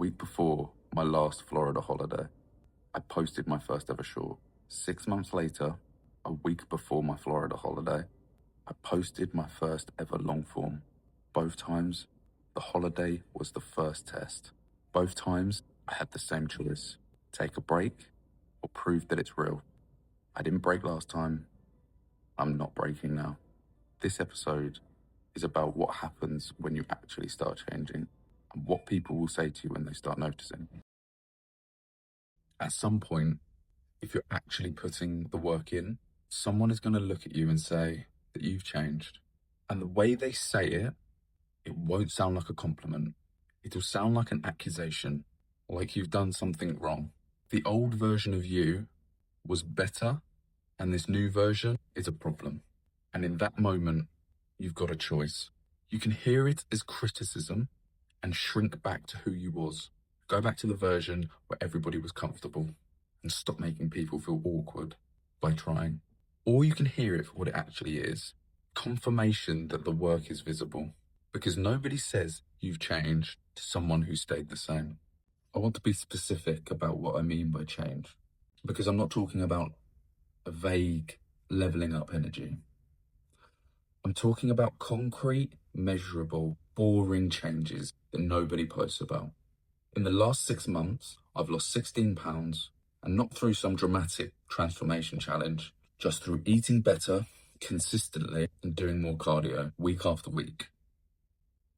week before my last Florida holiday, I posted my first ever short. 6 months later, a week before my Florida holiday, I posted my first ever long form. Both times, the holiday was the first test. Both times, I had the same choice. Take a break or prove that it's real. I didn't break last time. I'm not breaking now. This episode is about what happens when you actually start changing and what people will say to you when they start noticing. At some point, if you're actually putting the work in, someone is going to look at you and say that you've changed. And the way they say it, it won't sound like a compliment. It'll sound like an accusation, like you've done something wrong. The old version of you was better, and this new version is a problem. And in that moment, you've got a choice. You can hear it as criticism and shrink back to who you was. Go back to the version where everybody was comfortable and stop making people feel awkward by trying. Or you can hear it for what it actually is. Confirmation that the work is visible. Because nobody says you've changed to someone who stayed the same. I want to be specific about what I mean by change. Because I'm not talking about a vague leveling up energy. I'm talking about concrete, measurable, boring changes that nobody posts about. In the last 6 months, I've lost 16 pounds, and not through some dramatic transformation challenge, just through eating better, consistently, and doing more cardio week after week.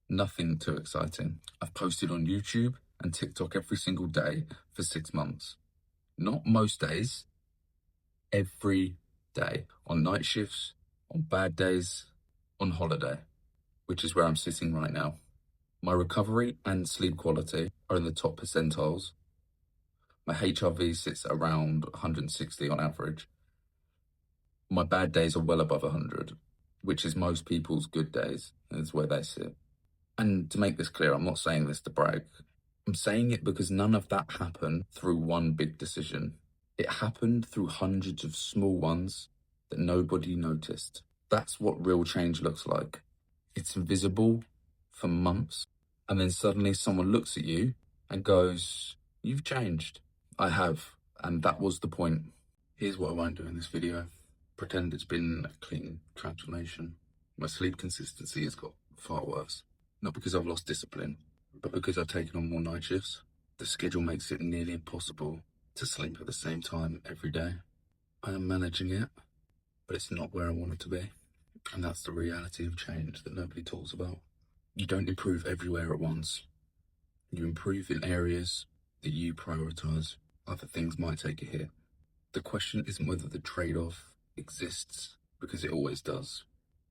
Nothing too exciting. I've posted on YouTube and TikTok every single day for 6 months. Not most days, every day. On night shifts, on bad days, on holiday, which is where I'm sitting right now. My recovery and sleep quality are in the top percentiles. My HRV sits around 160 on average. My bad days are well above 100, which is most people's good days, and it's where they sit. And to make this clear, I'm not saying this to brag. I'm saying it because none of that happened through one big decision. It happened through hundreds of small ones that nobody noticed. That's what real change looks like. It's invisible for months, and then suddenly someone looks at you and goes, "You've changed." I have, and that was the point. Here's what I won't do in this video. Pretend it's been a clean transformation. My sleep consistency has got far worse. Not because I've lost discipline, but because I've taken on more night shifts. The schedule makes it nearly impossible to sleep at the same time every day. I am managing it, but it's not where I want it to be. And that's the reality of change that nobody talks about. You don't improve everywhere at once. You improve in areas that you prioritize. Other things might take a hit. The question isn't whether the trade-off exists, because it always does.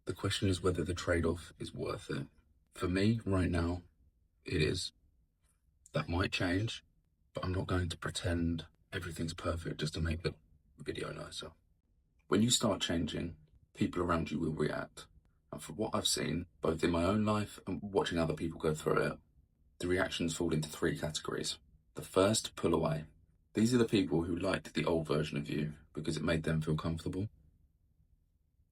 The question is whether the trade-off is worth it. For me, right now, it is. That might change, but I'm not going to pretend everything's perfect just to make the video nicer. When you start changing, people around you will react. And from what I've seen, both in my own life and watching other people go through it, the reactions fall into 3 categories. The first, pull away. These are the people who liked the old version of you because it made them feel comfortable.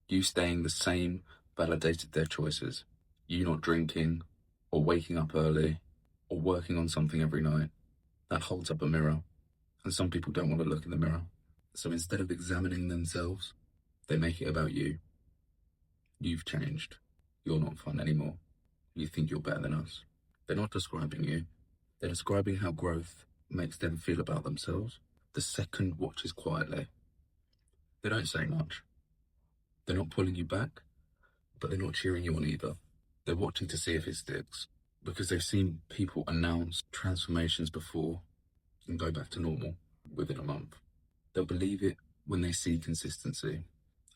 You staying the same validated their choices. You not drinking, or waking up early, or working on something every night. That holds up a mirror. And some people don't want to look in the mirror. So instead of examining themselves, they make it about you. You've changed. You're not fun anymore. You think you're better than us. They're not describing you. They're describing how growth makes them feel about themselves. The second watches quietly. They don't say much. They're not pulling you back, but they're not cheering you on either. They're watching to see if it sticks, because they've seen people announce transformations before and go back to normal within a month. They'll believe it when they see consistency.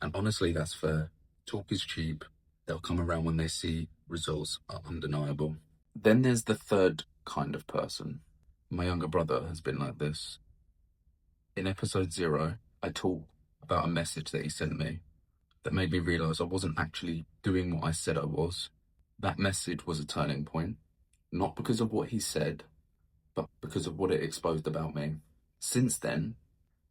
And honestly, that's fair. Talk is cheap. They'll come around when they see results are undeniable. Then there's the third kind of person. My younger brother has been like this. In episode 0, I talked about a message that he sent me that made me realize I wasn't actually doing what I said I was. That message was a turning point, not because of what he said, but because of what it exposed about me. Since then,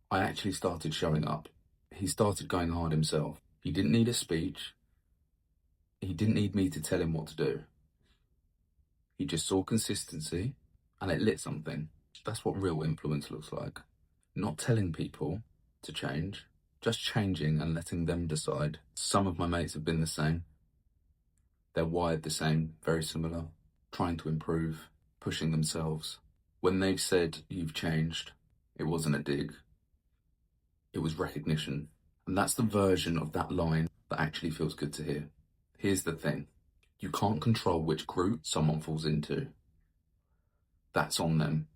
I actually started showing up. He started going hard himself. He didn't need a speech. He didn't need me to tell him what to do. He just saw consistency and it lit something. That's what real influence looks like. Not telling people to change, just changing and letting them decide. Some of my mates have been the same. They're wired the same, very similar, trying to improve, pushing themselves. When they've said you've changed, it wasn't a dig, it was recognition. And that's the version of that line that actually feels good to hear. Here's the thing. You can't control which group someone falls into. That's on them.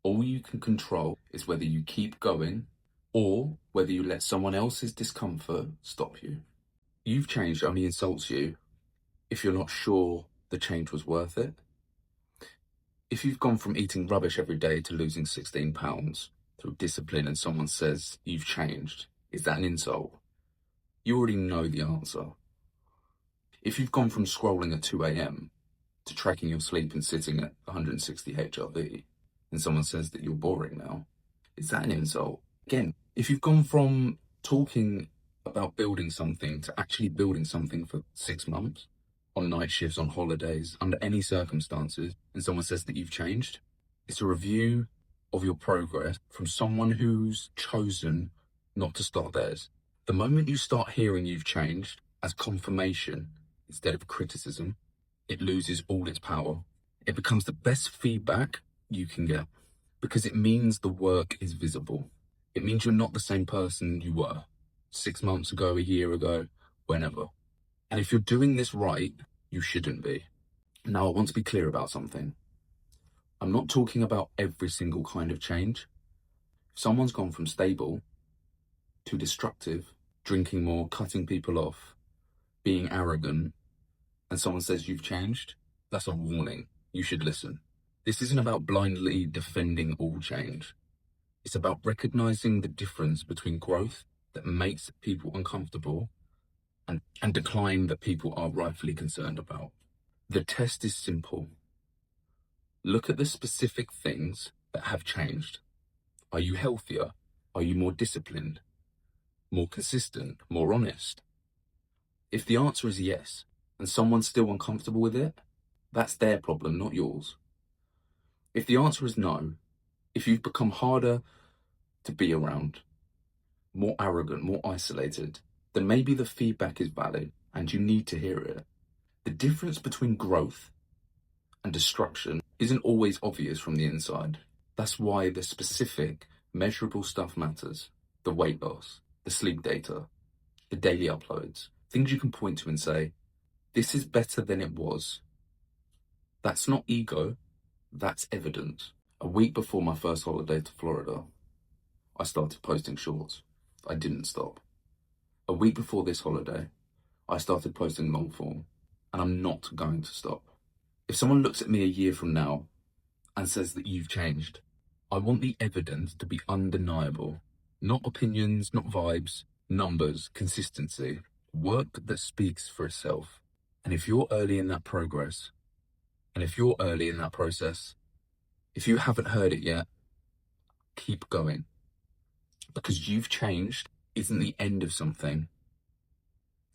All you can control is whether you keep going or whether you let someone else's discomfort stop you. You've changed only insults you if you're not sure the change was worth it. If you've gone from eating rubbish every day to losing 16 pounds through discipline and someone says you've changed, is that an insult? You already know the answer. If you've gone from scrolling at 2 a.m. to tracking your sleep and sitting at 160 HRV, and someone says that you're boring now, is that an insult? Again, if you've gone from talking about building something to actually building something for 6 months, on night shifts, on holidays, under any circumstances, and someone says that you've changed, it's a review of your progress from someone who's chosen not to start theirs. The moment you start hearing you've changed as confirmation instead of criticism, it loses all its power. It becomes the best feedback you can get because it means the work is visible. It means you're not the same person you were 6 months ago, a year ago, whenever. And if you're doing this right, you shouldn't be. Now, I want to be clear about something. I'm not talking about every single kind of change. If someone's gone from stable to destructive, drinking more, cutting people off, being arrogant, and someone says you've changed, that's a warning. You should listen. This isn't about blindly defending all change. It's about recognizing the difference between growth that makes people uncomfortable and decline that people are rightfully concerned about. The test is simple. Look at the specific things that have changed. Are you healthier? Are you more disciplined? More consistent? More honest? If the answer is yes, and someone's still uncomfortable with it, that's their problem, not yours. If the answer is no, if you've become harder to be around, more arrogant, more isolated, then maybe the feedback is valid and you need to hear it. The difference between growth and destruction isn't always obvious from the inside. That's why the specific, measurable stuff matters. The weight loss, the sleep data, the daily uploads, things you can point to and say, this is better than it was. That's not ego, that's evidence. A week before my first holiday to Florida, I started posting shorts. I didn't stop. A week before this holiday, I started posting long form, and I'm not going to stop. If someone looks at me a year from now and says that you've changed, I want the evidence to be undeniable. Not opinions, not vibes, numbers, consistency, work that speaks for itself. And if you're early in that progress, and if you're early in that process, if you haven't heard it yet, keep going. Because you've changed isn't the end of something.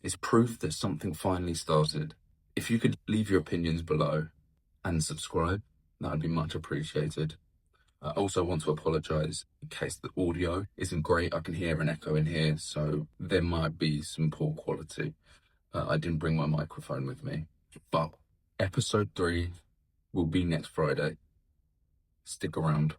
It's proof that something finally started. If you could leave your opinions below and subscribe, that would be much appreciated. I also want to apologise in case the audio isn't great. I can hear an echo in here, so there might be some poor quality. I didn't bring my microphone with me. But episode 3 will be next Friday. Stick around.